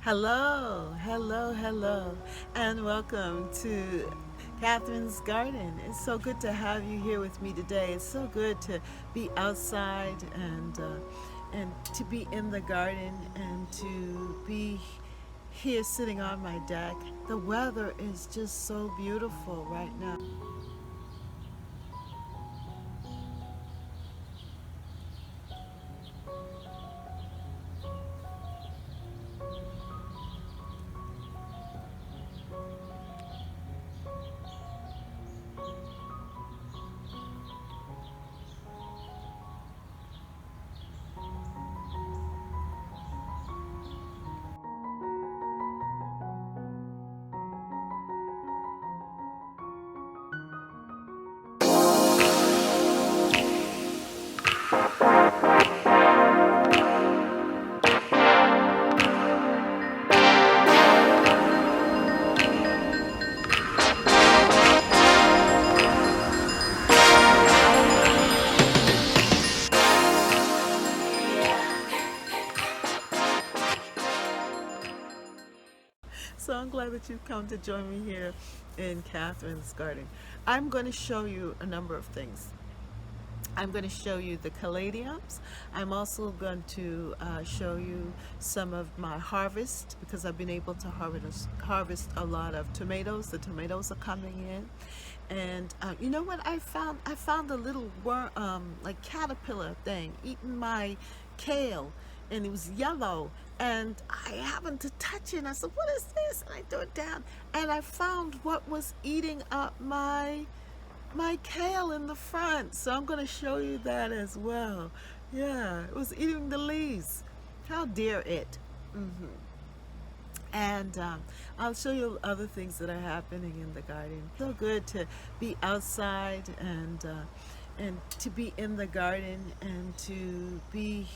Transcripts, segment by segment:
Hello, hello, hello, and welcome to Catherine's Garden. It's so good to have you here with me today. It's so good to be outside and to be in the garden and to be here sitting on my deck. The weather is just so beautiful right now. So I'm glad that you've come to join me here in Catherine's Garden. I'm going to show you a number of things. I'm going to show you the caladiums. I'm also going to show you some of my harvest because I've been able to harvest a lot of tomatoes. The tomatoes are coming in. And you know what I found? I found a little worm, like caterpillar thing eating my kale, and it was yellow. And I happened to touch it, and I said, "What is this?" And I threw it down, and I found what was eating up my kale in the front. So I'm going to show you that as well. Yeah, it was eating the leaves. How dare it? And I'll show you other things that are happening in the garden. So good to be outside and to be in the garden and to be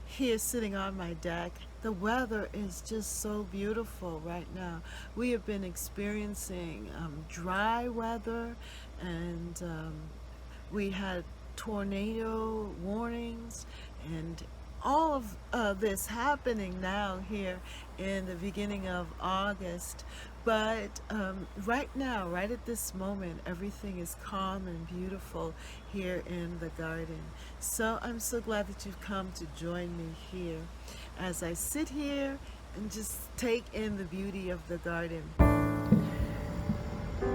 here sitting on my deck. The weather is just so beautiful right now. We have been experiencing dry weather, and we had tornado warnings and all of this happening now here in the beginning of August. But right now, right at this moment, everything is calm and beautiful here in the garden. So I'm so glad that you've come to join me here as I sit here and just take in the beauty of the garden.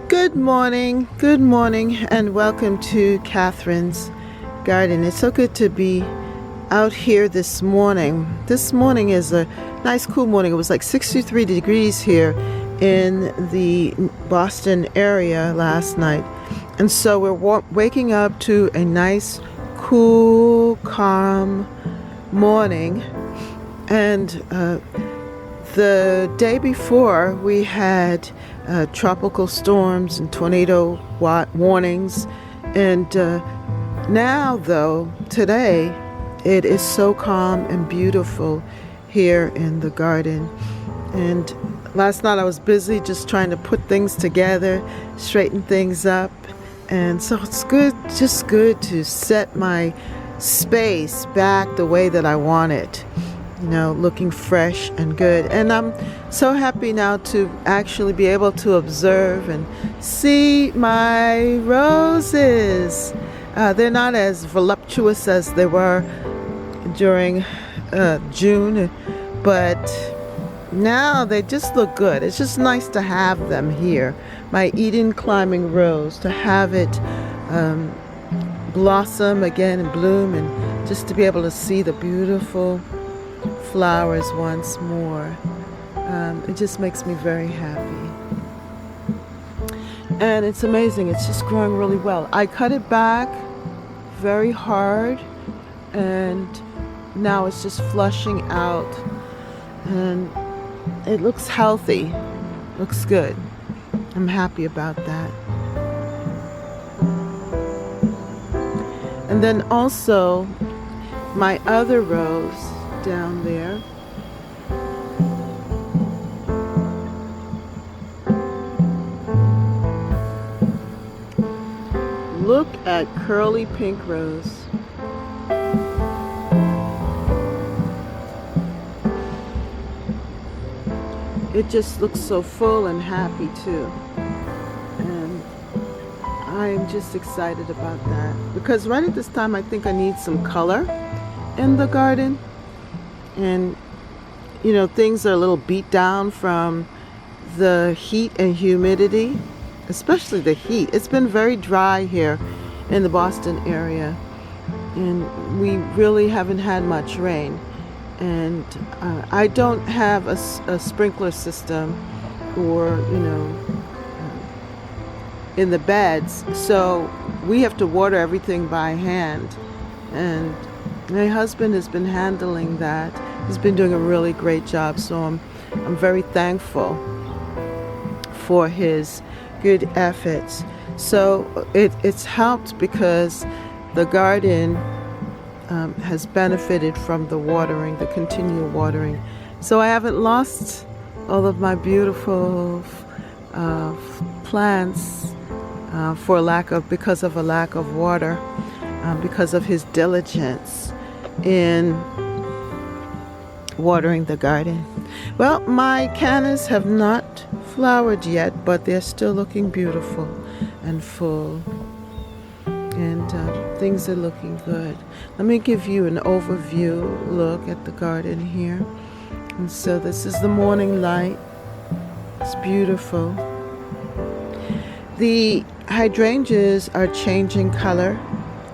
Good morning, and welcome to Catherine's Garden. It's so good to be out here this morning. This morning is a nice cool morning. It was like 63 degrees here in the Boston area last night. And so we're waking up to a nice, cool, calm morning. And the day before, we had tropical storms and tornado warnings. And now, though, today, it is so calm and beautiful here in the garden. And last night I was busy just trying to put things together, straighten things up. And so it's just good to set my space back the way that I want it, looking fresh and good. And I'm so happy now to actually be able to observe and see my roses. They're not as voluptuous as they were during June, but now they just look good. It's just nice to have them here. My Eden climbing rose, to have it blossom again and bloom, and just to be able to see the beautiful flowers once more. It just makes me very happy. And it's amazing. It's just growing really well. I cut it back very hard, and now it's just flushing out, and it looks healthy, looks good. I'm happy about that. And then also my other rose down there, look at curly pink rose. it just looks so full and happy too. And I am just excited about that because right at this time I think I need some color in the garden. And you know, things are a little beat down from the heat and humidity, especially the heat. It's been very dry here in the Boston area, and we really haven't had much rain. And I don't have a sprinkler system or, you know, in the beds, so we have to water everything by hand. And my husband has been handling that. He's been doing a really great job, so I'm very thankful for his good efforts. So it's helped because the garden has benefited from the watering, the continual watering. So I haven't lost all of my beautiful plants because of a lack of water, because of his diligence in watering the garden. Well, my cannas have not flowered yet, but they're still looking beautiful and full, and things are looking good. Let me give you an overview look at the garden here. And so this is the morning light. It's beautiful. The hydrangeas are changing color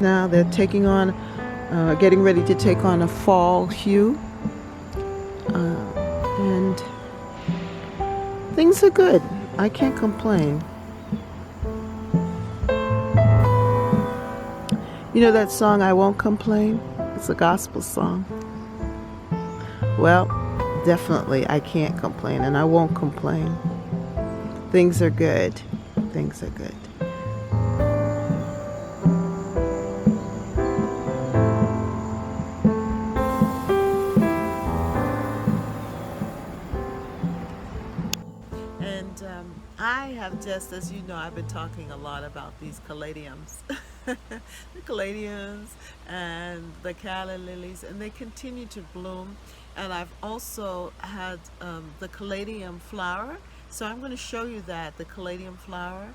now. They're taking on, getting ready to take on a fall hue. And things are good. I can't complain. You know that song, I Won't Complain? It's a gospel song. Well, definitely I can't complain, and I won't complain. Things are good. Things are good. And I have just, as you know, I've been talking a lot about these caladiums. The caladiums and the calla lilies, and they continue to bloom. And I've also had the caladium flower. So I'm going to show you that, the caladium flower.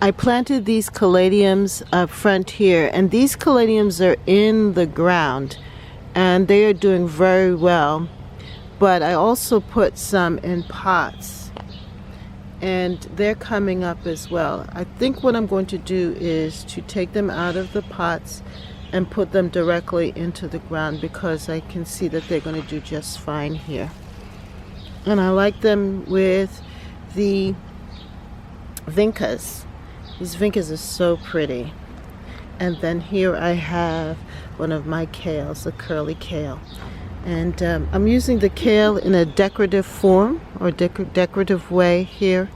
I planted these caladiums up front here, and these caladiums are in the ground and they are doing very well. But I also put some in pots and they're coming up as well. I think what I'm going to do is to take them out of the pots and put them directly into the ground, because I can see that they're going to do just fine here. And I like them with the vincas. These vincas are so pretty. And then here I have one of my kales, a curly kale. And I'm using the kale in a decorative form or decorative way here.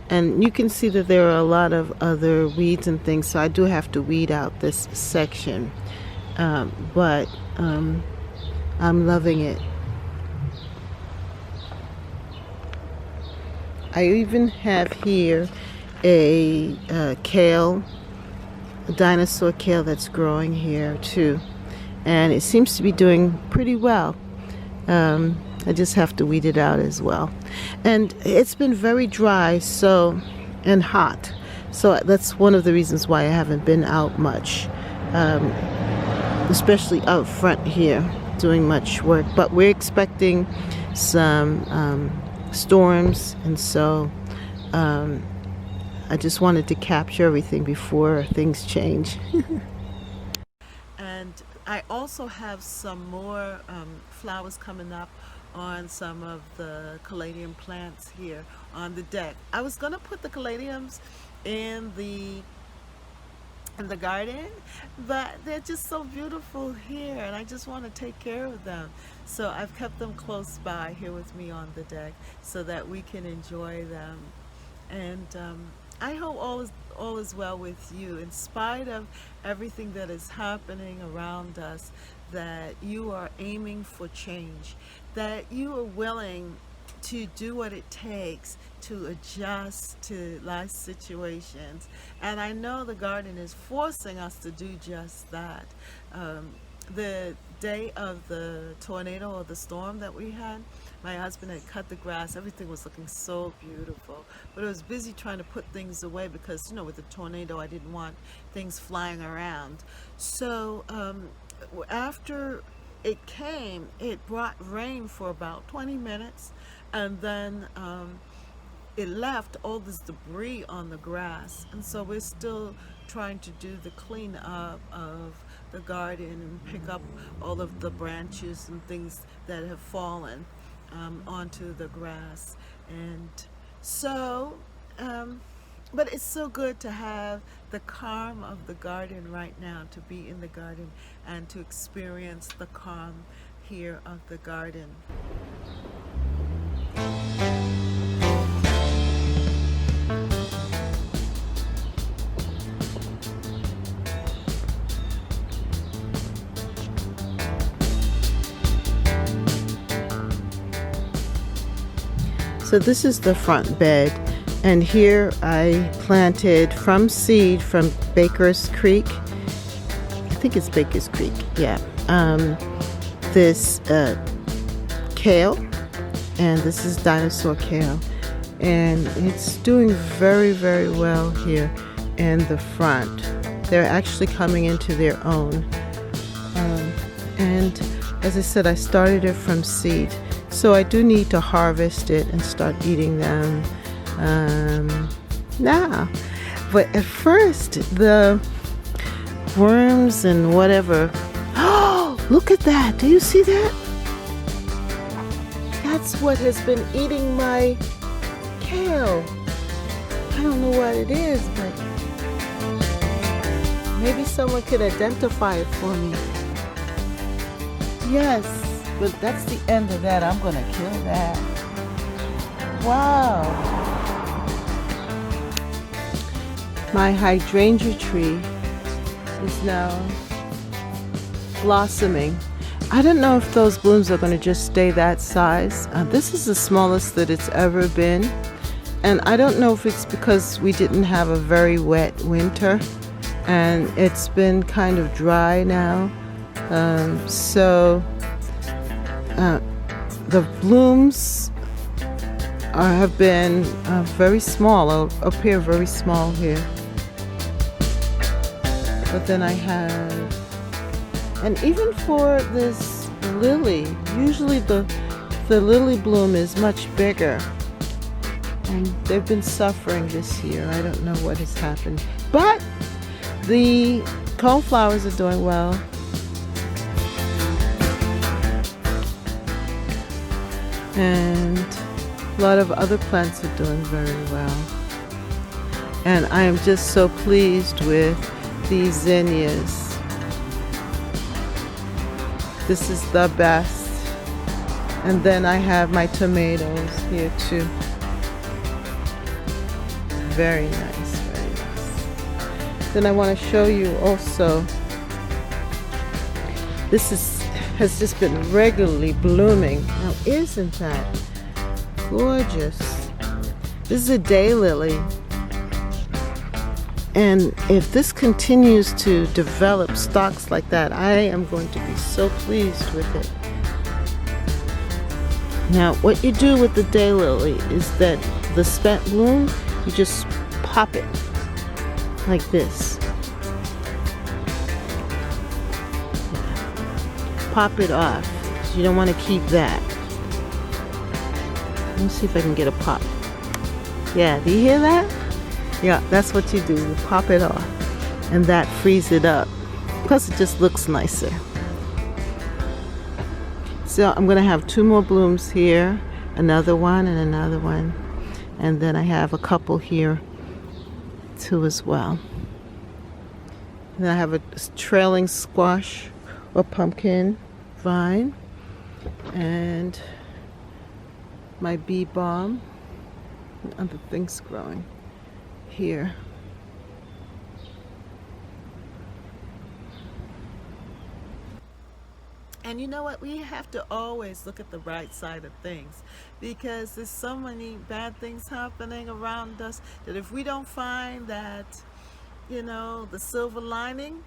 And you can see that there are a lot of other weeds and things, so I do have to weed out this section. But I'm loving it. I even have here a kale, a dinosaur kale that's growing here too. And it seems to be doing pretty well. I just have to weed it out as well. And it's been very dry and hot. So that's one of the reasons why I haven't been out much, especially out front here doing much work. But we're expecting some storms, and so I just wanted to capture everything before things change. And I also have some more flowers coming up on some of the caladium plants here on the deck. I was going to put the caladiums in the garden, but they're just so beautiful here and I just want to take care of them. So I've kept them close by here with me on the deck so that we can enjoy them. And I hope all is well with you, in spite of everything that is happening around us, that you are aiming for change, that you are willing to do what it takes to adjust to life situations. And I know the garden is forcing us to do just that. The day of the tornado or the storm that we had, my husband had cut the grass. Everything was looking so beautiful, but I was busy trying to put things away because, with the tornado, I didn't want things flying around. So after it came, it brought rain for about 20 minutes, and then it left all this debris on the grass. And so we're still trying to do the cleanup of the garden and pick up all of the branches and things that have fallen onto the grass. And so but it's so good to have the calm of the garden right now, to be in the garden and to experience the calm here of the garden. So this is the front bed, and here I planted from seed from Baker's Creek. I think it's Baker's Creek, yeah. This kale, and this is Dinosaur Kale, and it's doing very, very well here in the front. They're actually coming into their own. And as I said, I started it from seed. So I do need to harvest it and start eating them now. But at first, the worms and whatever. Oh, look at that. Do you see that? That's what has been eating my kale. I don't know what it is, but maybe someone could identify it for me. Yes. But that's the end of that. I'm going to kill that. Wow. My hydrangea tree is now blossoming. I don't know if those blooms are going to just stay that size. This is the smallest that it's ever been. And I don't know if it's because we didn't have a very wet winter and it's been kind of dry now. The blooms have been very small, appear very small here. But then I have, and even for this lily, usually the lily bloom is much bigger. And they've been suffering this year. I don't know what has happened. But the coneflowers are doing well. And a lot of other plants are doing very well. And I am just so pleased with these zinnias. This is the best. And then I have my tomatoes here too. Very nice, very nice. Then I want to show you also, this has just been regularly blooming. Now isn't that gorgeous? This is a daylily. And if this continues to develop stalks like that, I am going to be so pleased with it. Now what you do with the daylily is that the spent bloom, you just pop it like this. Pop it off. You don't want to keep that. Let me see if I can get a pop. Yeah, do you hear that? Yeah, that's what you do. You pop it off. And that frees it up. Plus it just looks nicer. So I'm going to have 2 more blooms here. Another one and another one. And then I have a couple here too as well. And then I have a trailing squash or pumpkin vine. And my bee balm and other things growing here. And you know what? We have to always look at the bright side of things, because there's so many bad things happening around us that if we don't find that, you know, the silver lining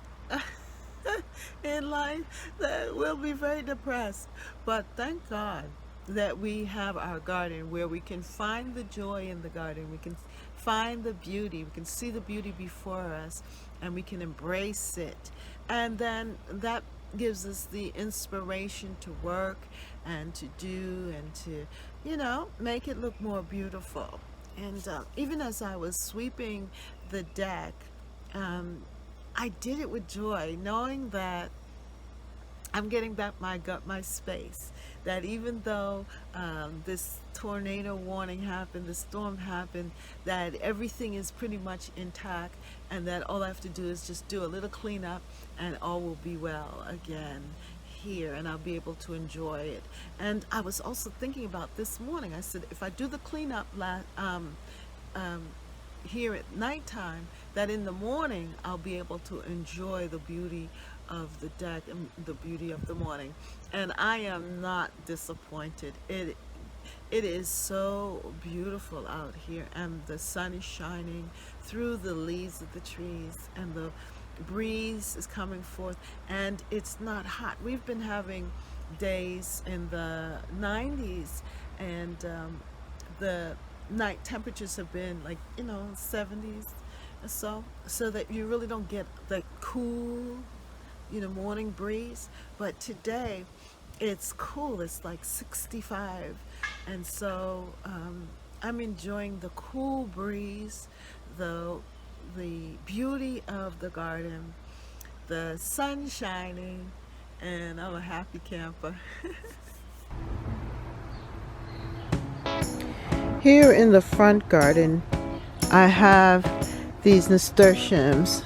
in life, that we'll be very depressed. But thank God that we have our garden where we can find the joy in the garden. We can find the beauty. We can see the beauty before us and we can embrace it. And then that gives us the inspiration to work and to do and to, you know, make it look more beautiful. And even as I was sweeping the deck, I did it with joy, knowing that I'm getting back my space. That even though this tornado warning happened, the storm happened, that everything is pretty much intact, and that all I have to do is just do a little cleanup and all will be well again here, and I'll be able to enjoy it. And I was also thinking about this morning. I said, if I do the cleanup here at nighttime, that in the morning I'll be able to enjoy the beauty of the deck and the beauty of the morning. And I am not disappointed. It is so beautiful out here, and the sun is shining through the leaves of the trees, and the breeze is coming forth, and it's not hot. We've been having days in the 90s, and the night temperatures have been like, you know, 70s or so that you really don't get the cool, you know, morning breeze. But today it's cool. It's like 65, and so I'm enjoying the cool breeze, the beauty of the garden, the sun shining, and I'm a happy camper. Here in the front garden, I have these nasturtiums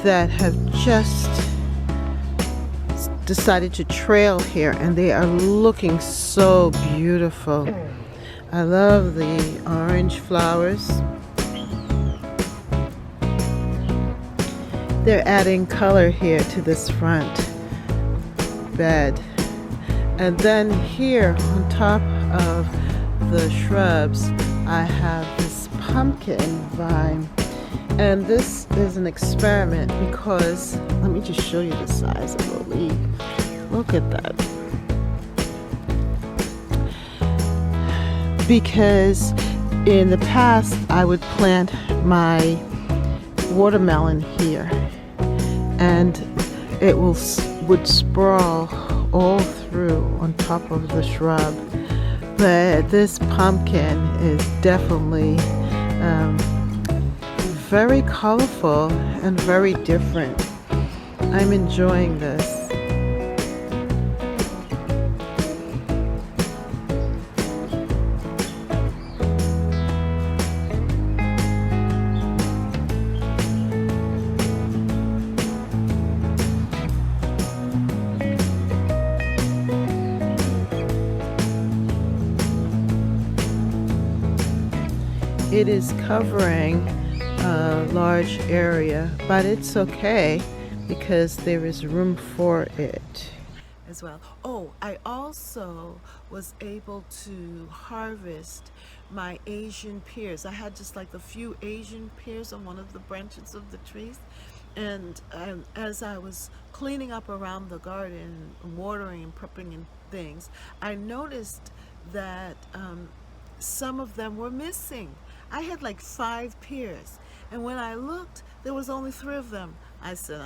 that have just decided to trail here, and they are looking so beautiful. I love the orange flowers. They're adding color here to this front bed. And then here on top of the shrubs, I have this pumpkin vine. And this is an experiment because, let me just show you the size of the leaf. Look at that. Because in the past, I would plant my watermelon here. and it would sprawl all through on top of the shrub. But this pumpkin is definitely very colorful and very different. I'm enjoying this. It is covering a large area, but it's okay because there is room for it as well. Oh, I also was able to harvest my Asian pears. I had just like a few Asian pears on one of the branches of the trees. And as I was cleaning up around the garden, watering and prepping and things, I noticed that some of them were missing. I had like 5 pears, and when I looked, there was only 3 of them. I said,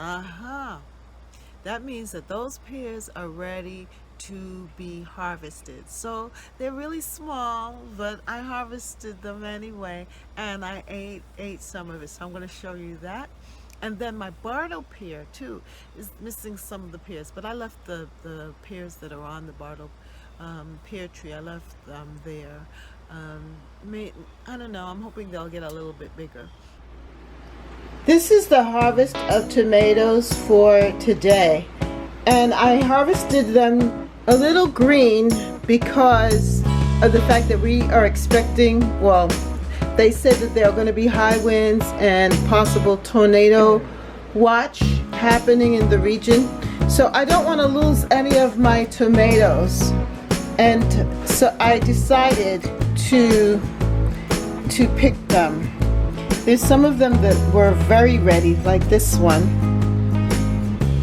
that means that those pears are ready to be harvested. So they're really small, but I harvested them anyway, and I ate some of it. So I'm going to show you that. And then my Bardo pear too is missing some of the pears, but I left the pears that are on the Bardo pear tree. I left them there. I don't know, I'm hoping they'll get a little bit bigger. This is the harvest of tomatoes for today, and I harvested them a little green because of the fact that we are expecting, well, they said that there are going to be high winds and possible tornado watch happening in the region, so I don't want to lose any of my tomatoes, and so I decided to pick them. There's some of them that were very ready, like this one,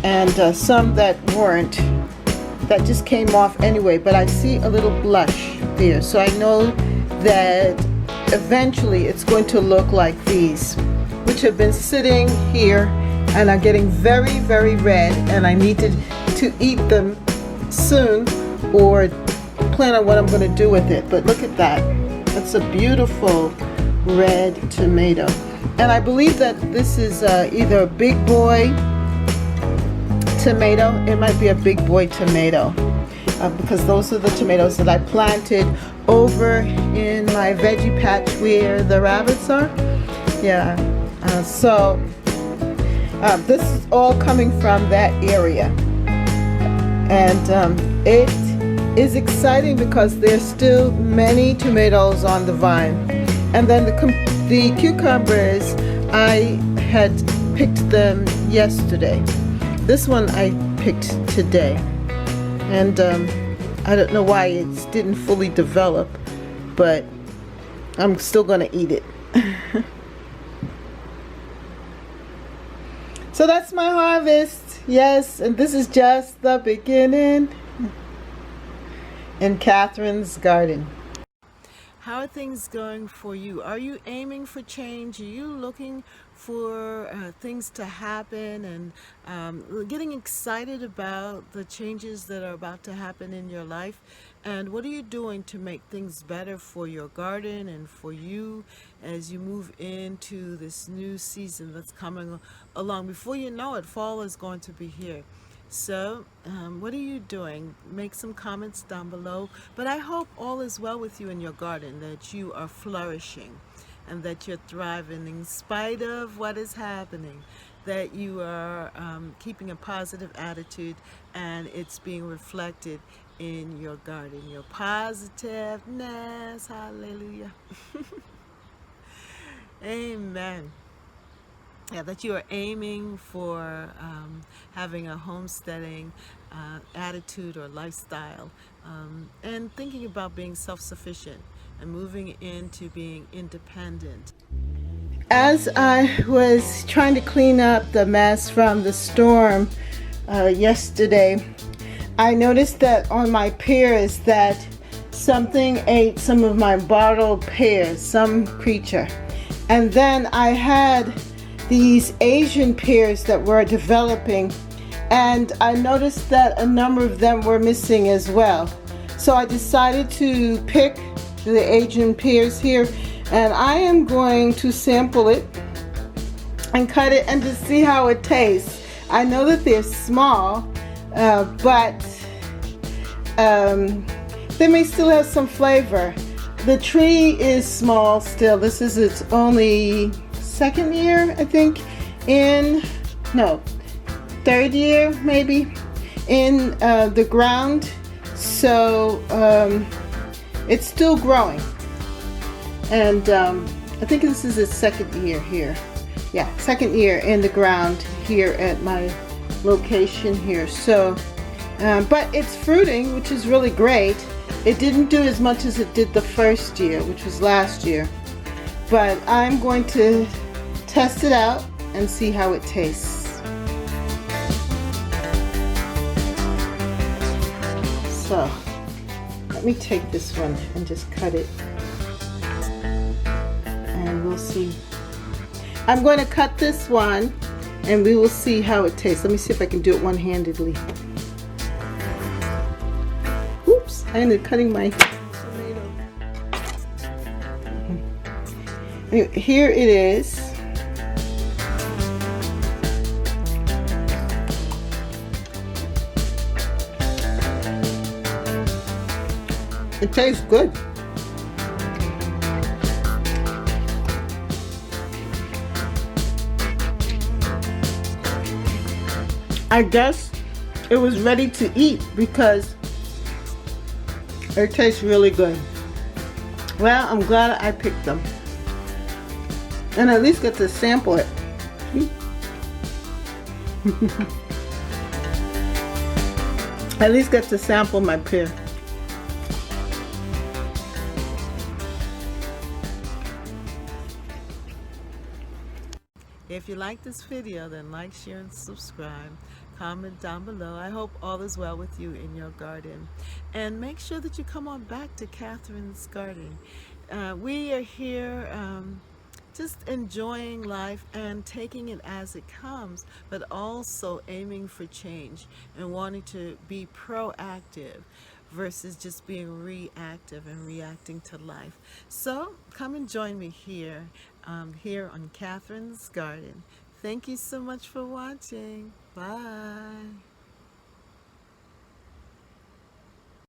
and some that weren't, that just came off anyway, but I see a little blush there, so I know that eventually it's going to look like these, which have been sitting here and are getting very, very red, and I need to eat them soon or plan on what I'm going to do with it. But look at that. That's a beautiful red tomato. And I believe that this is either a big boy tomato. It might be a big boy tomato because those are the tomatoes that I planted over in my veggie patch where the rabbits are. Yeah. So this is all coming from that area. And it is exciting because there's still many tomatoes on the vine. And then the cucumbers, I had picked them yesterday. This one I picked today. And I don't know why it didn't fully develop, but I'm still going to eat it. So that's my harvest. Yes, and this is just the beginning in Catherine's garden. How are things going for you? Are you aiming for change? Are you looking for things to happen and getting excited about the changes that are about to happen in your life? And what are you doing to make things better for your garden and for you as you move into this new season that's coming along? Before you know it, fall is going to be here. So, what are you doing? Make some comments down below. But I hope all is well with you in your garden, that you are flourishing and that you're thriving in spite of what is happening, that you are keeping a positive attitude and it's being reflected in your garden. Your positiveness, hallelujah. Amen. Yeah, that you are aiming for having a homesteading attitude or lifestyle, and thinking about being self-sufficient and moving into being independent. As I was trying to clean up the mess from the storm yesterday, I noticed that on my pears that something ate some of my bottled pears, some creature. And then I had these Asian pears that were developing, and I noticed that a number of them were missing as well. So I decided to pick the Asian pears here, and I am going to sample it and cut it and just see how it tastes. I know that they're small, but they may still have some flavor. The tree is small still. This is its only second year, I think, third year maybe in the ground. So it's still growing. And I think this is its second year here. Yeah, second year in the ground here at my location here. So, but it's fruiting, which is really great. It didn't do as much as it did the first year, which was last year. But I'm going to test it out and see how it tastes. So, let me take this one and just cut it. And we'll see. I'm going to cut this one and we will see how it tastes. Let me see if I can do it one-handedly. Oops, I ended up cutting my tomato. Here it is. It tastes good. I guess it was ready to eat because it tastes really good. Well, I'm glad I picked them. And at least get to sample it. At least get to sample my pear. If you like this video, then like, share, and subscribe. Comment down below. I hope all is well with you in your garden. And make sure that you come on back to Catherine's Garden. We are here just enjoying life and taking it as it comes, but also aiming for change and wanting to be proactive versus just being reactive and reacting to life. So come and join me here, here on Catherine's Garden. Thank you so much for watching. Bye.